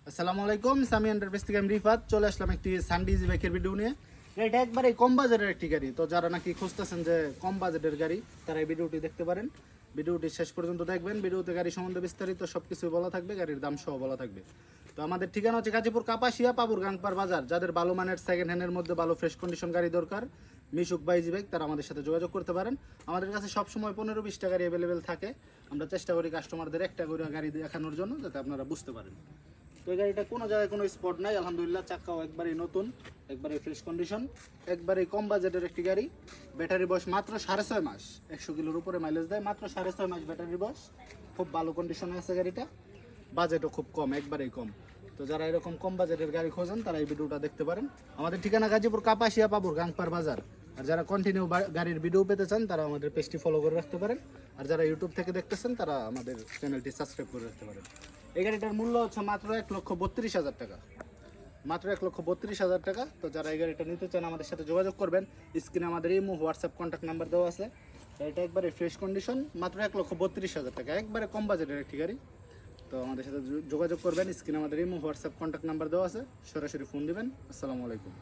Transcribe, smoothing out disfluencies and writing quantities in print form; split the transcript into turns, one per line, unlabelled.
আসসালামু আলাইকুম, সামি এন্টারপ্রাইজ থেকে আমি রিফাত চলে আসলাম একটি সানডি ইজি বাইকের ভিডিও নিয়ে। এটা একবারে কম বাজেটের একটি গাড়ি। তো যারা নাকি খুঁজতেছেন যে কম বাজেটের গাড়ি, তারা এই ভিডিওটি দেখতে পারেন। ভিডিওটি শেষ পর্যন্ত দেখবেন। ভিডিওতে গাড়ি সম্বন্ধে বিস্তারিত সবকিছু বলা থাকবে, গাড়ির দাম সহ বলা থাকবে। তো আমাদের ঠিকানা হচ্ছে গাজীপুর কাপাসিয়া পাবুর গাংপার বাজার। যাদের ভালো মানের সেকেন্ড হ্যান্ডের মধ্যে ভালো ফ্রেশ কন্ডিশন গাড়ি দরকার, মিশুক বা ইজি বাইক, তারা আমাদের সাথে যোগাযোগ করতে পারেন। আমাদের কাছে সবসময় 15-20টা গাড়ি অ্যাভেলেবেল থাকে। আমরা চেষ্টা করি কাস্টমারদের একটা করে গাড়ি দেখানোর জন্য, যাতে আপনারা বুঝতে পারেন। তো এই গাড়িটা কোনো জায়গায় কোনো স্পট নাই, আলহামদুলিল্লাহ। চাক্কাও একবারই নতুন, একবারই ফ্রেশ কন্ডিশন, একবারই কম বাজেটের একটি গাড়ি। ব্যাটারি বয়স মাত্র 6.5 মাস, 100 কিলোর উপরে মাইলেজ দেয়। মাত্র 6.5 মাস ব্যাটারি বয়স, খুব ভালো কন্ডিশনে আছে গাড়িটা। বাজেটও খুব কম, একবারেই কম। তো যারা এরকম কম বাজেটের গাড়ি খোঁজেন, তারা এই ভিডিওটা দেখতে পারেন। আমাদের ঠিকানা গাজীপুর কাপাসিয়া পাবুর গাংপার বাজার। আর যারা কন্টিনিউ গাড়ির ভিডিও পেতে চান, তারা আমাদের পেজটি ফলো করে রাখতে পারেন। আর যারা ইউটিউব থেকে দেখতেছেন, তারা আমাদের চ্যানেলটি সাবস্ক্রাইব করে রাখতে পারেন। এই গাড়িটার মূল্য হচ্ছে মাত্র 1,32,000 টাকা, মাত্র 1,32,000 টাকা। তো যারা এই গাড়িটা নিতে চান, আমাদের সাথে যোগাযোগ করবেন। স্ক্রিনে আমাদের ইমো, হোয়াটসঅ্যাপ কন্ট্যাক্ট নাম্বার দেওয়া আছে। এটা একবারে ফ্রেশ কন্ডিশন, মাত্র 1,32,000 টাকা, একবারে কম বাজেটের একটি গাড়ি। তো আমাদের সাথে যোগাযোগ করবেন। স্ক্রিনে আমাদের ইমো, হোয়াটসঅ্যাপ কন্ট্যাক্ট নাম্বার দেওয়া আছে, সরাসরি ফোন দিবেন। আসসালামু আলাইকুম।